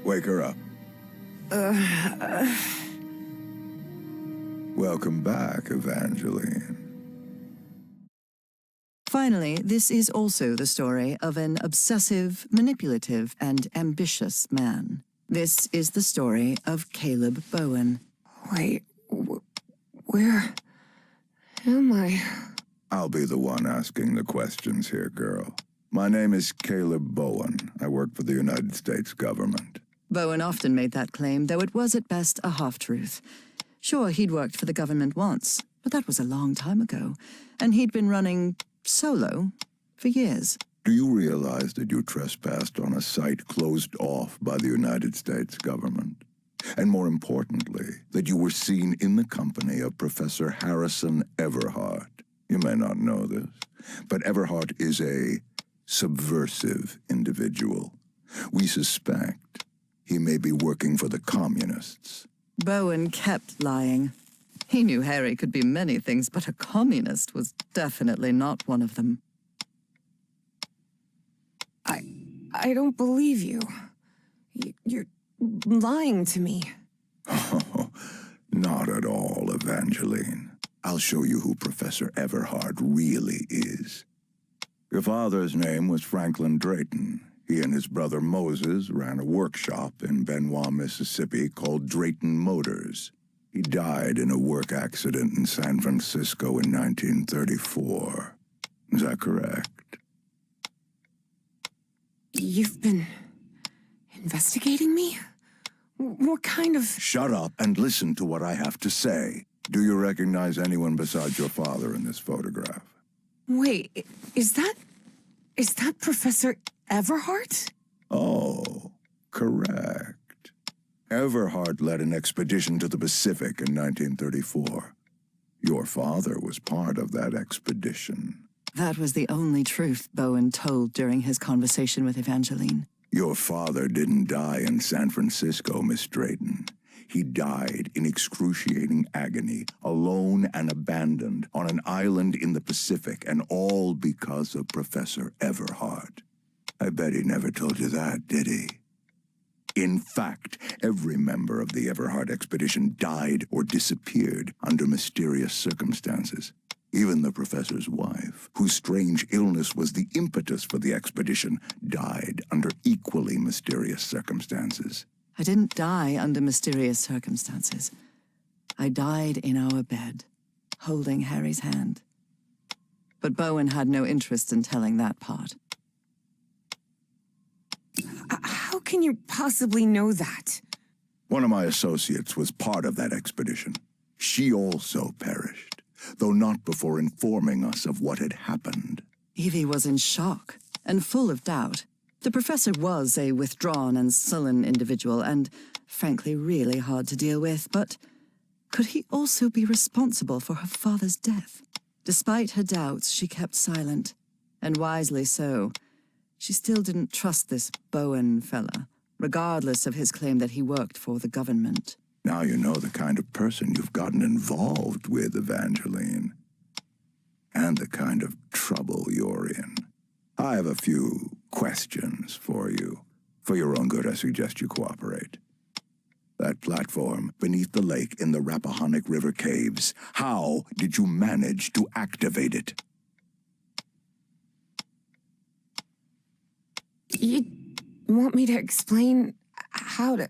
Wake her up. Welcome back, Evangeline. Finally, this is also the story of an obsessive, manipulative, and ambitious man. This is the story of Caleb Bowen. Wait, where am I? I'll be the one asking the questions here, girl. My name is Caleb Bowen. I work for the United States government. Bowen often made that claim, though it was at best a half-truth. Sure, he'd worked for the government once, but that was a long time ago, and he'd been running solo for years. Do you realize that you trespassed on a site closed off by the United States government? And more importantly, that you were seen in the company of Professor Harrison Everhart. You may not know this, but Everhart is a subversive individual. We suspect he may be working for the communists. Bowen kept lying. He knew Harry could be many things, but a communist was definitely not one of them. I don't believe you. You're lying to me. Oh, not at all, Evangeline. I'll show you who Professor Everhart really is. Your father's name was Franklin Drayton. He and his brother Moses ran a workshop in Benoit, Mississippi called Drayton Motors. He died in a work accident in San Francisco in 1934. Is that correct? You've been investigating me? What kind of... Shut up and listen to what I have to say. Do you recognize anyone besides your father in this photograph? Wait, is that Professor Everhart? Oh, correct. Everhart led an expedition to the Pacific in 1934. Your father was part of that expedition. That was the only truth Bowen told during his conversation with Evangeline. Your father didn't die in San Francisco, Miss Drayton. He died in excruciating agony, alone and abandoned, on an island in the Pacific, and all because of Professor Everhart. I bet he never told you that, did he? In fact, every member of the Everhart expedition died or disappeared under mysterious circumstances. Even the professor's wife, whose strange illness was the impetus for the expedition, died under equally mysterious circumstances. I didn't die under mysterious circumstances. I died in our bed, holding Harry's hand. But Bowen had no interest in telling that part. How can you possibly know that? One of my associates was part of that expedition. She also perished, though not before informing us of what had happened. Evie was in shock and full of doubt. The professor was a withdrawn and sullen individual and, frankly, really hard to deal with, but could he also be responsible for her father's death? Despite her doubts, she kept silent, and wisely so. She still didn't trust this Bowen fella, regardless of his claim that he worked for the government. Now you know the kind of person you've gotten involved with, Evangeline. And the kind of trouble you're in. I have a few questions for you. For your own good, I suggest you cooperate. That platform beneath the lake in the Rappahannock River Caves, how did you manage to activate it? You want me to explain how to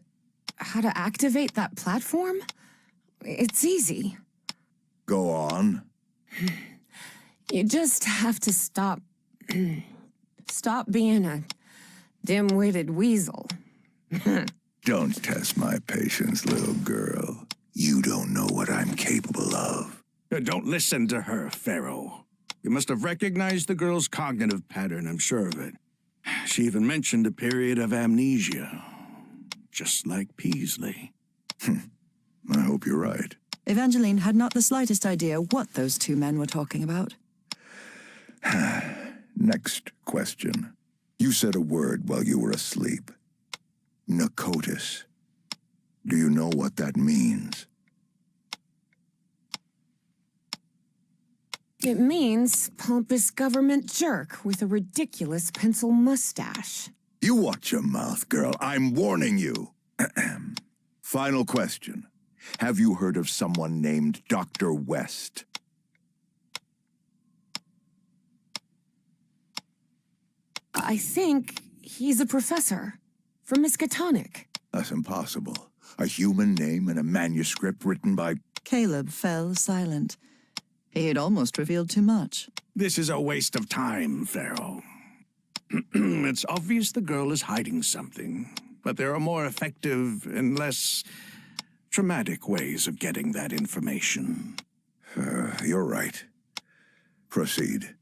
activate that platform? It's easy. Go on. You just have to stop being a dim-witted weasel. Don't test my patience, little girl. You don't know what I'm capable of. Don't listen to her, Pharaoh. You must have recognized the girl's cognitive pattern, I'm sure of it. She even mentioned a period of amnesia, just like Peasley. I hope you're right. Evangeline had not the slightest idea what those two men were talking about. Next question. You said a word while you were asleep. Narcotis. Do you know what that means? It means pompous government jerk with a ridiculous pencil mustache. You watch your mouth, girl. I'm warning you. Final question. Have you heard of someone named Dr. West? I think he's a professor from Miskatonic. That's impossible. A human name in a manuscript written by... Caleb fell silent. He had almost revealed too much. This is a waste of time, Pharaoh. It's obvious the girl is hiding something, but there are more effective and less traumatic ways of getting that information. You're right. Proceed.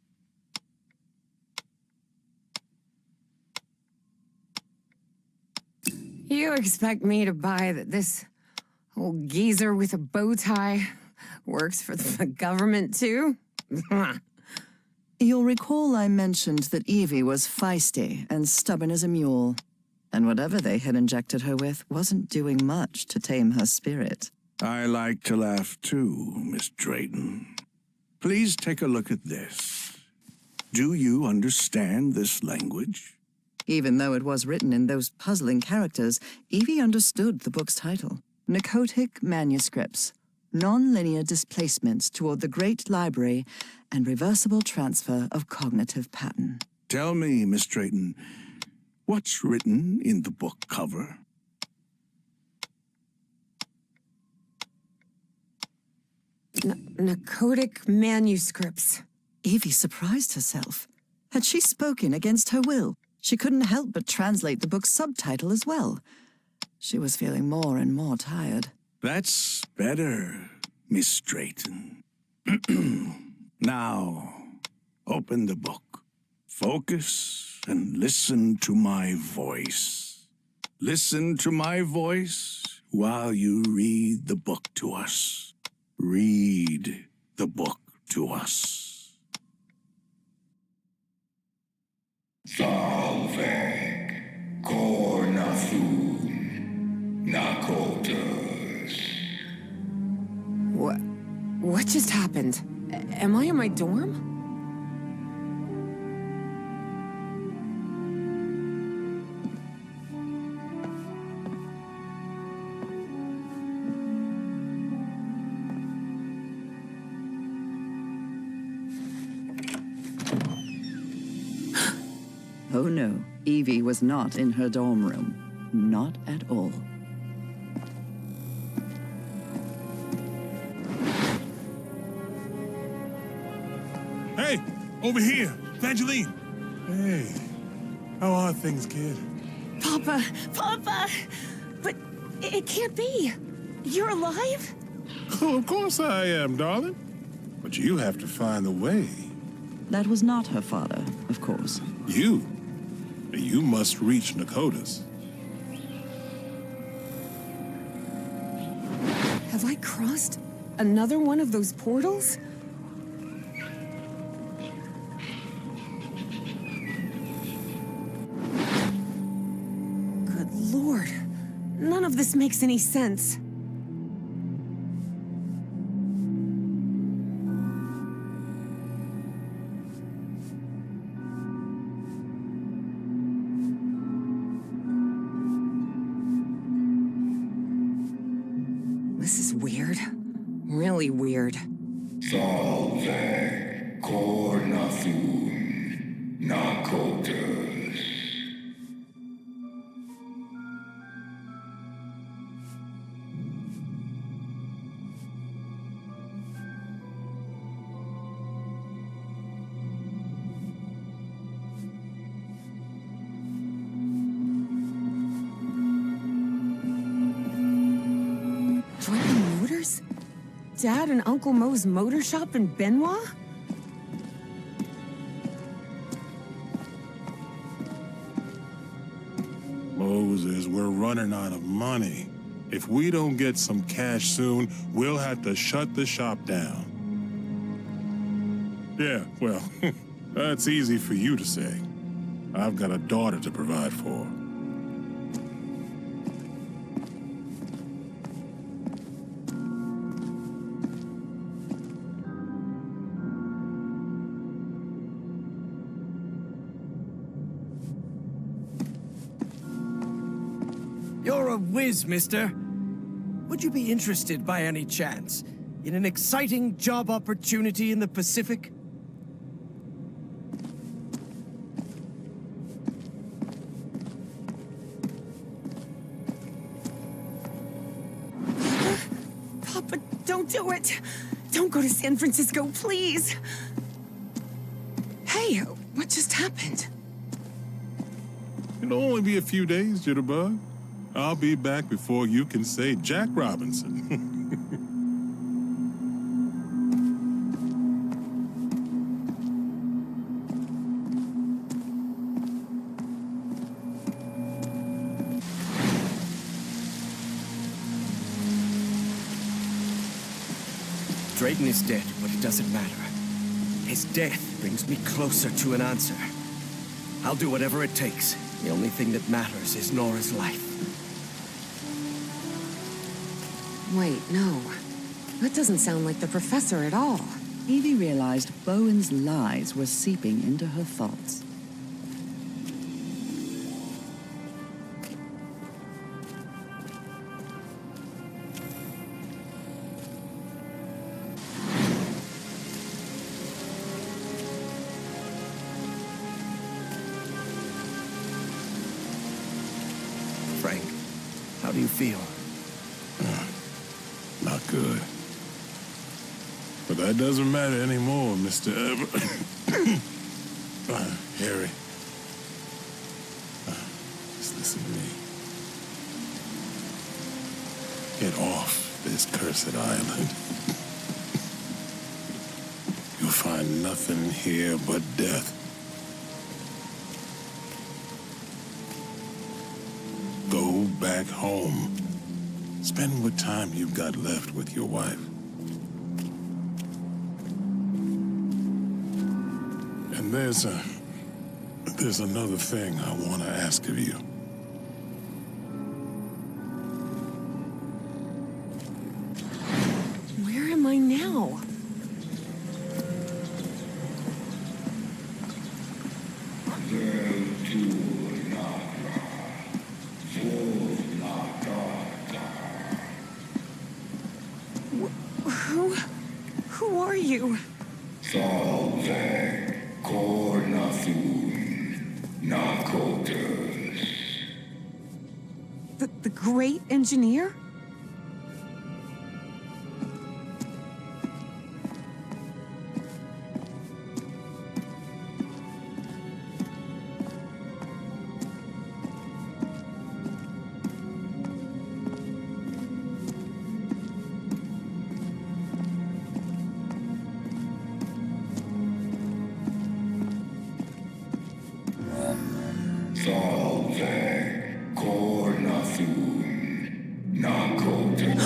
You expect me to buy that this old geezer with a bow tie works for the government, too? You'll recall I mentioned that Evie was feisty and stubborn as a mule, and whatever they had injected her with wasn't doing much to tame her spirit. I like to laugh too, Miss Drayton. Please take a look at this. Do you understand this language? Even though it was written in those puzzling characters, Evie understood the book's title. Narcotic Manuscripts, Non-Linear Displacements Toward the Great Library and Reversible Transfer of Cognitive Pattern. Tell me, Miss Drayton, what's written in the book cover? Narcotic Manuscripts. Evie surprised herself. Had she spoken against her will? She couldn't help but translate the book's subtitle as well. She was feeling more and more tired. That's better, Miss Drayton. Now, open the book. Focus and listen to my voice. Listen to my voice while you read the book to us. Read the book to us. Salvek, Kornathun, Nakotas. What just happened? Am I in my dorm? Oh no, Evie was not in her dorm room. Not at all. Hey, over here, Evangeline. Hey, how are things, kid? Papa! Papa! But it can't be. You're alive? Oh, of course I am, darling. But you have to find the way. That was not her father, of course. You must reach Nakotas. Have I crossed another one of those portals? Good Lord. None of this makes any sense. This is weird. Really weird. Salvek, Kornathun, Nakotas. Driving motors? Dad and Uncle Mo's motor shop in Benoit? Moses, we're running out of money. If we don't get some cash soon, we'll have to shut the shop down. Yeah, well, that's easy for you to say. I've got a daughter to provide for. a whiz, mister. Would you be interested by any chance in an exciting job opportunity in the Pacific? Papa, don't do it. Don't go to San Francisco, please. Hey, what just happened? It'll only be a few days, Jitterbug. I'll be back before you can say Jack Robinson. Drayton is dead, but it doesn't matter. His death brings me closer to an answer. I'll do whatever it takes. The only thing that matters is Nora's life. Wait, no. That doesn't sound like the professor at all. Evie realized Bowen's lies were seeping into her thoughts. Frank, how do you feel? Not good. But that doesn't matter anymore, Mr. Harry. Just listen to me. Get off this cursed island. You'll find nothing here but death. Go back home. Spend what time you've got left with your wife. And there's another thing I want to ask of you. Where am I now? Who are you? Salve cornafun nakotas. The great engineer? Salve cornafun nakotas.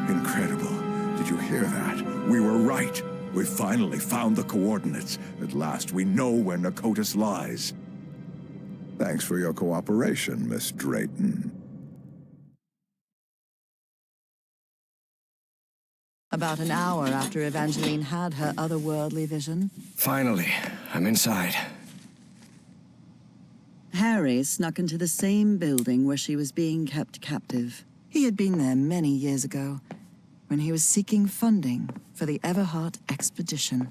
Incredible. Did you hear that? We were right. We finally found the coordinates. At last, we know where Nakotas lies. Thanks for your cooperation, Miss Drayton. About an hour after Evangeline had her otherworldly vision, Finally, I'm inside. Harry snuck into the same building where she was being kept captive. He had been there many years ago, when he was seeking funding for the Everhart expedition.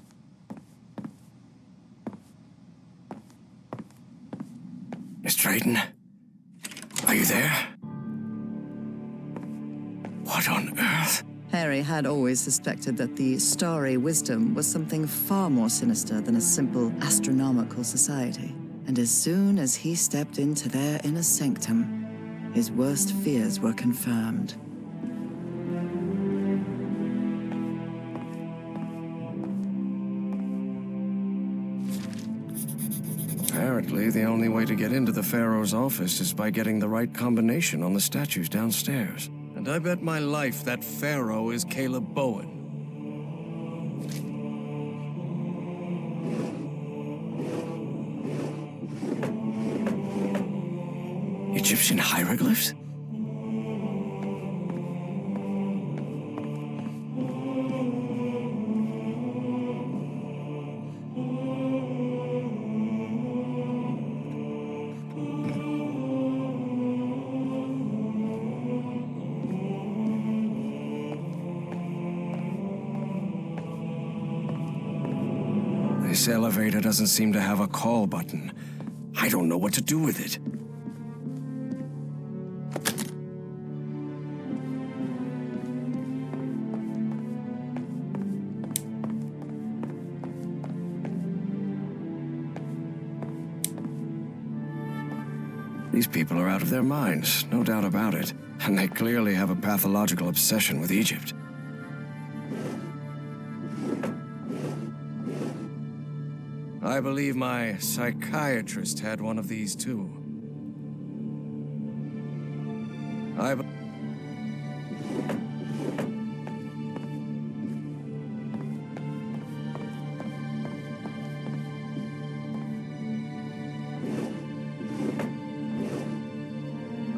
Miss Drayton? Are you there? What on earth? Harry had always suspected that the Starry Wisdom was something far more sinister than a simple astronomical society. And as soon as he stepped into their inner sanctum, his worst fears were confirmed. Apparently, the only way to get into the Pharaoh's office is by getting the right combination on the statues downstairs. And I bet my life that Pharaoh is Caleb Bowen. Egyptian hieroglyphs? This elevator doesn't seem to have a call button. I don't know what to do with it. These people are out of their minds, no doubt about it. And they clearly have a pathological obsession with Egypt. I believe my psychiatrist had one of these too.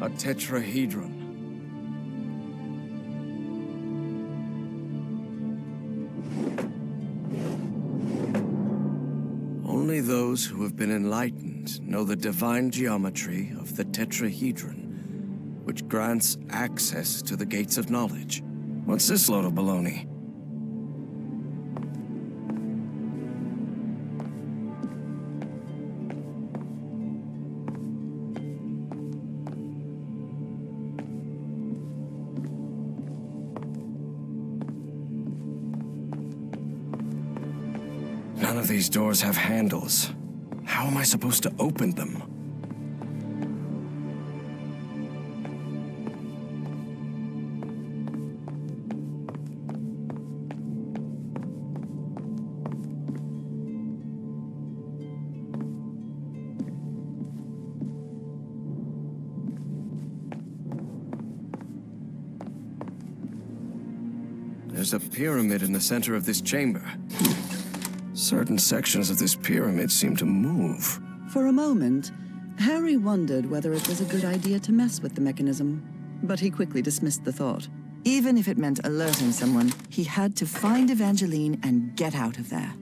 A tetrahedron. Only those who have been enlightened know the divine geometry of the tetrahedron, which grants access to the gates of knowledge. What's this load of baloney? None of these doors have handles. How am I supposed to open them? There's a pyramid in the center of this chamber. Certain sections of this pyramid seem to move. For a moment, Harry wondered whether it was a good idea to mess with the mechanism, but he quickly dismissed the thought. Even if it meant alerting someone, he had to find Evangeline and get out of there.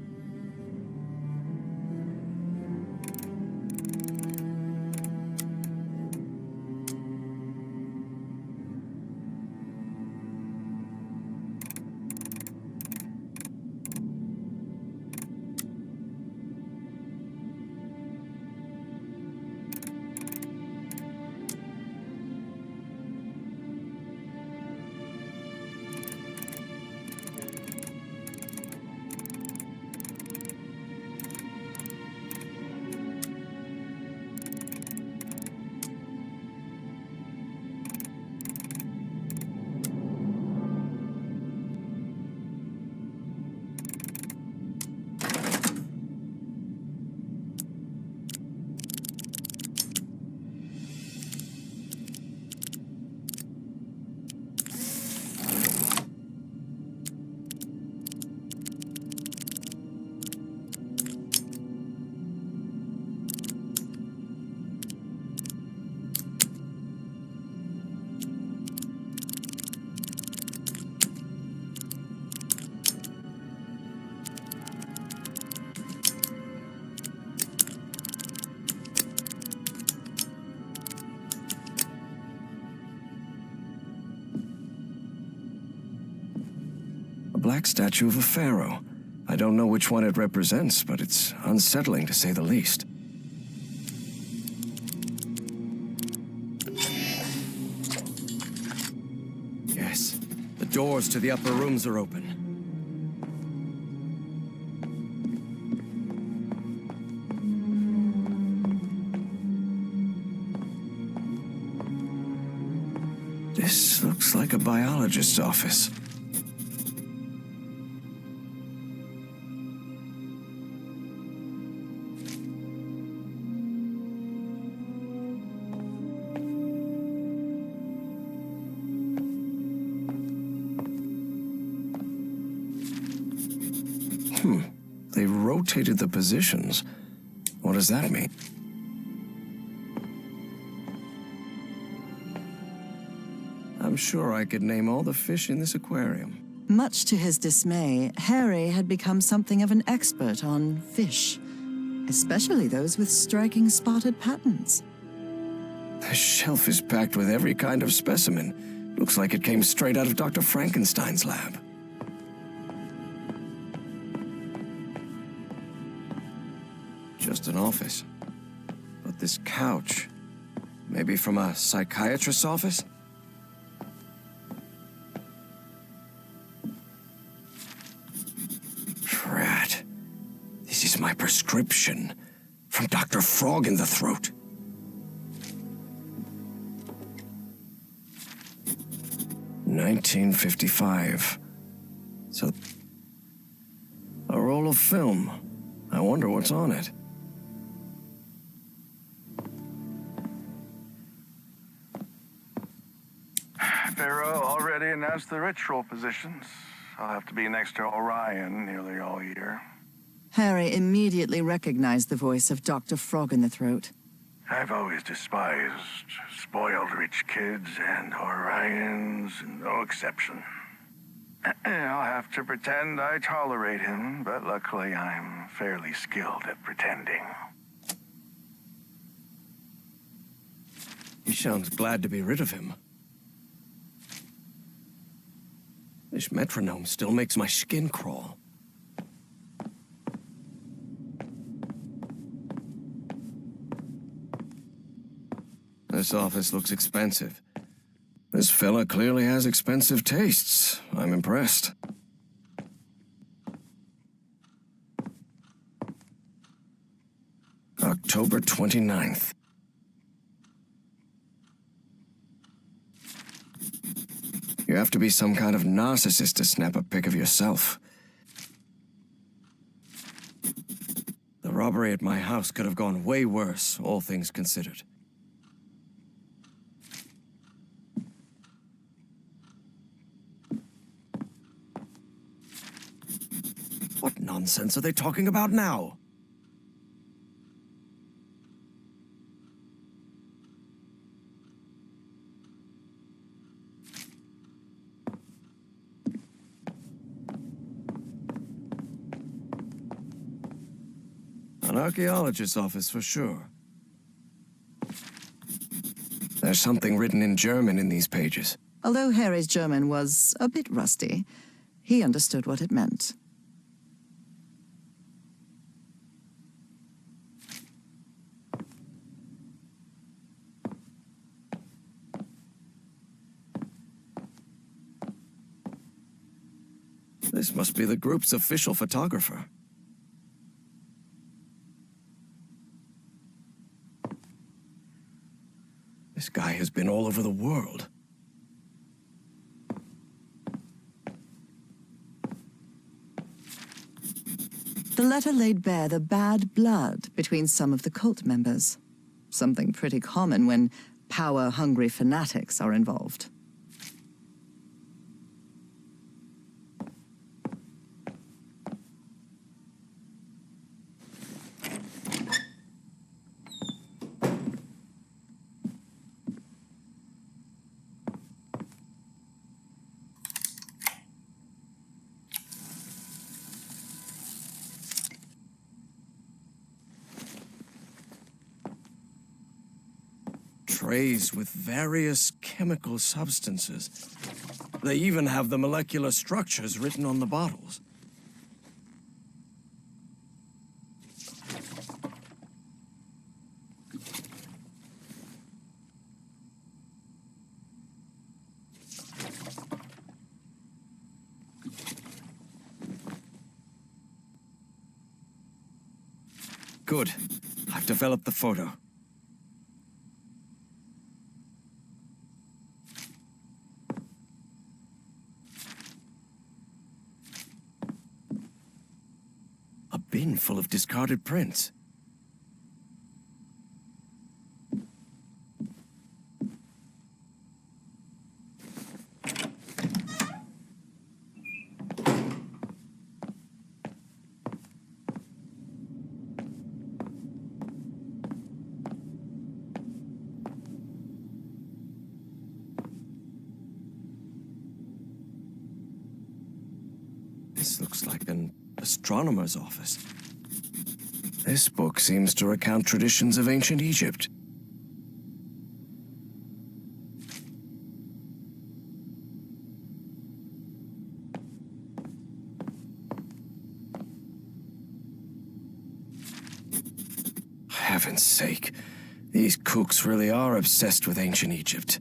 Black statue of a pharaoh. I don't know which one it represents, but it's unsettling to say the least. Yes, the doors to the upper rooms are open. This looks like a biologist's office. They rotated the positions. What does that mean? I'm sure I could name all the fish in this aquarium. Much to his dismay, Harry had become something of an expert on fish, especially those with striking spotted patterns. The shelf is packed with every kind of specimen. Looks like it came straight out of Dr. Frankenstein's lab. just an office. But this couch, maybe from a psychiatrist's office? Drat. This is my prescription from Dr. Frog in the Throat. $1955. So, a roll of film. I wonder what's on it. Pharaoh already announced the ritual positions. I'll have to be next to Orion nearly all year. Harry immediately recognized the voice of Dr. Frog in the Throat. I've always despised spoiled rich kids, and Orion's no exception. I'll have to pretend I tolerate him, but luckily I'm fairly skilled at pretending. He sounds glad to be rid of him. This metronome still makes my skin crawl. This office looks expensive. This fella clearly has expensive tastes. I'm impressed. October 29th. You have to be some kind of narcissist to snap a pic of yourself. The robbery at my house could have gone way worse, all things considered. What nonsense are they talking about now? An archaeologist's office for sure. There's something written in German in these pages. Although Harry's German was a bit rusty, he understood what it meant. This must be the group's official photographer. This guy has been all over the world. The letter laid bare the bad blood between some of the cult members. Something pretty common when power-hungry fanatics are involved. Trays with various chemical substances. They even have the molecular structures written on the bottles. Good. I've developed the photo. A bin full of discarded prints. This looks like an astronomer's office. This book seems to recount traditions of ancient Egypt. heaven's sake. These kooks really are obsessed with ancient Egypt.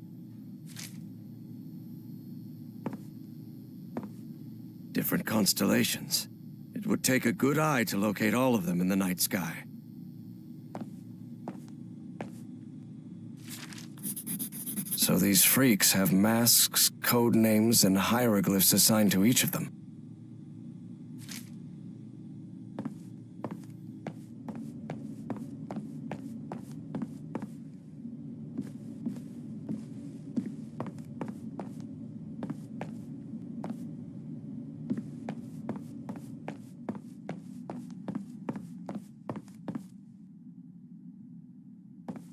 Different constellations. It would take a good eye to locate all of them in the night sky. So these freaks have masks, code names, and hieroglyphs assigned to each of them.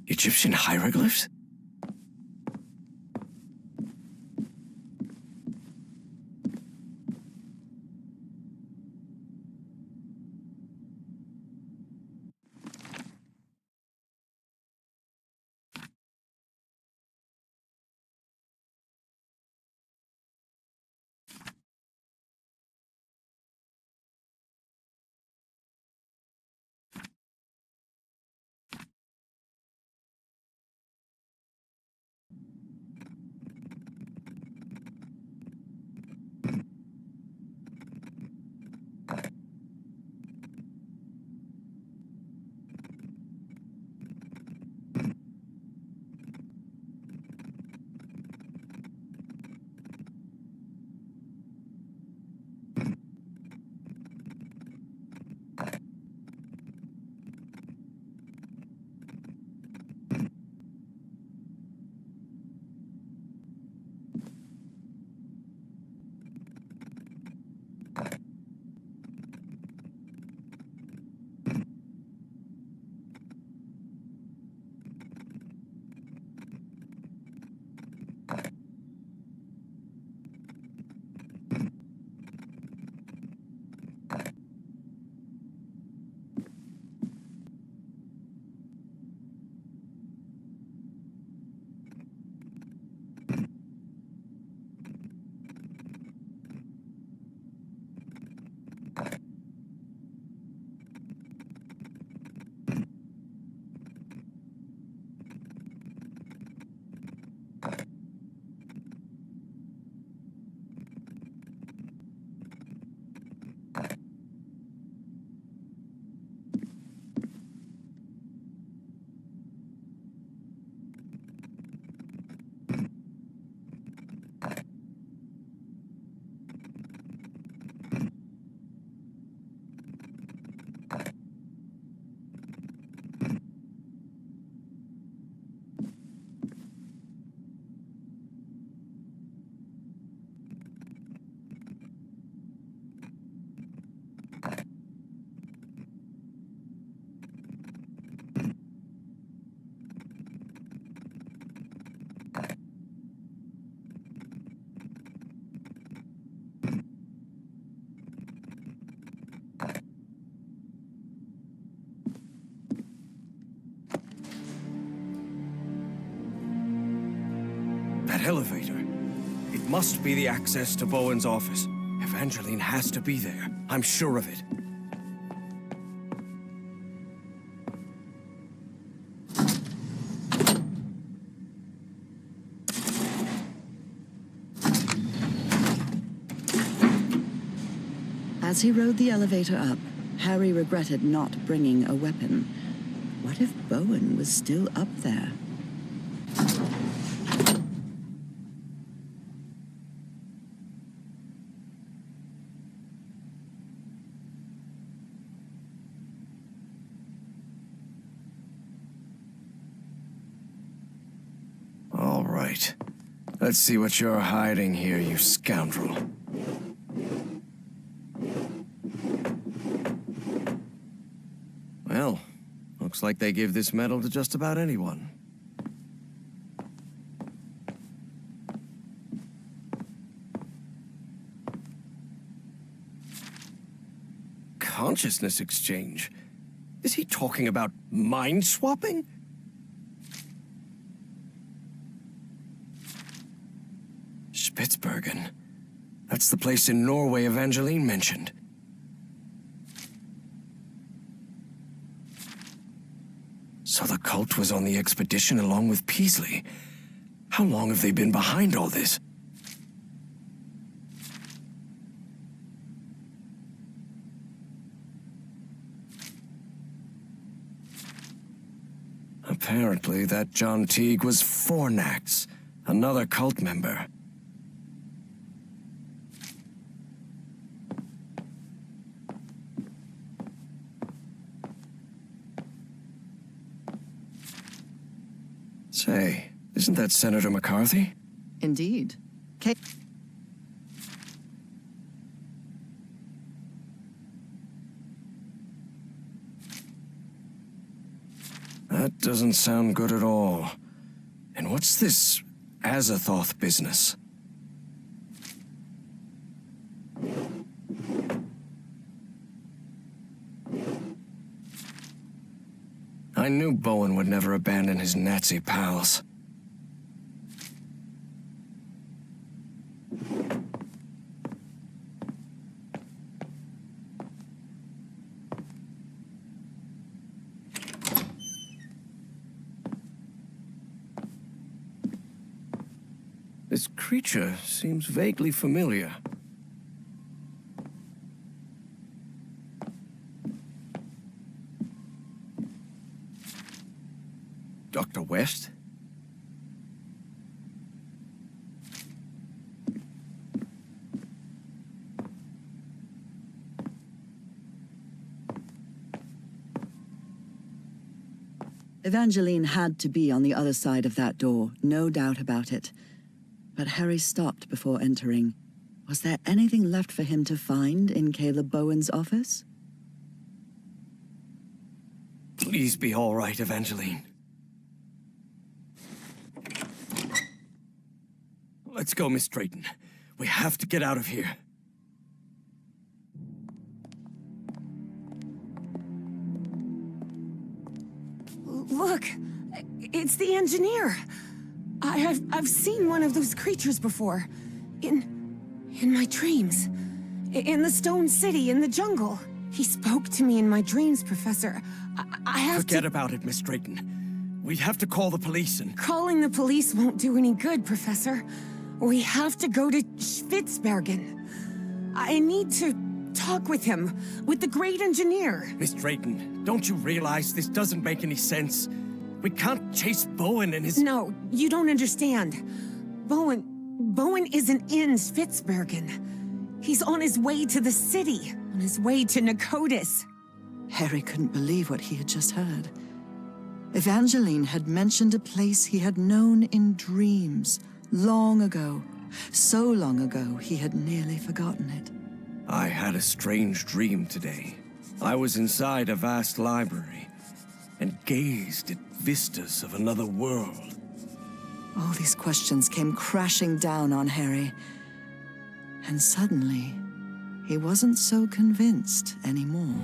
Egyptian hieroglyphs? That elevator. It must be the access to Bowen's office. Evangeline has to be there. I'm sure of it. As he rode the elevator up, Harry regretted not bringing a weapon. What if Bowen was still up there? All right. Let's see what you're hiding here, you scoundrel. Well, looks like they give this medal to just about anyone. Consciousness exchange? Is he talking about mind swapping? Spitsbergen. That's the place in Norway Evangeline mentioned. So the cult was on the expedition along with Peasley. How long have they been behind all this? Apparently, that John Teague was Fornax, another cult member. Say, isn't that Senator McCarthy? Indeed. That doesn't sound good at all. And what's this Azathoth business? I knew Bowen would never abandon his Nazi pals. This creature seems vaguely familiar. Dr. West? Evangeline had to be on the other side of that door, no doubt about it. But Harry stopped before entering. Was there anything left for him to find in Caleb Bowen's office? Please be all right, Evangeline. Let's go, Miss Drayton. We have to get out of here. Look, it's the engineer. I've seen one of those creatures before. In my dreams. In the Stone City, in the jungle. He spoke to me in my dreams, Professor. I have Forget about it, Miss Drayton. We have to call the police and... Calling the police won't do any good, Professor. We have to go to Spitzbergen. I need to talk with him, with the great engineer. Miss Drayton, don't you realize this doesn't make any sense? We can't chase Bowen and his... No, you don't understand. Bowen isn't in Spitzbergen. He's on his way to the city, on his way to Nicotis. Harry couldn't believe what he had just heard. Evangeline had mentioned a place he had known in dreams, long ago. So long ago, he had nearly forgotten it. I had a strange dream today. I was inside a vast library and gazed at vistas of another world. All these questions came crashing down on Harry. And suddenly, he wasn't so convinced anymore.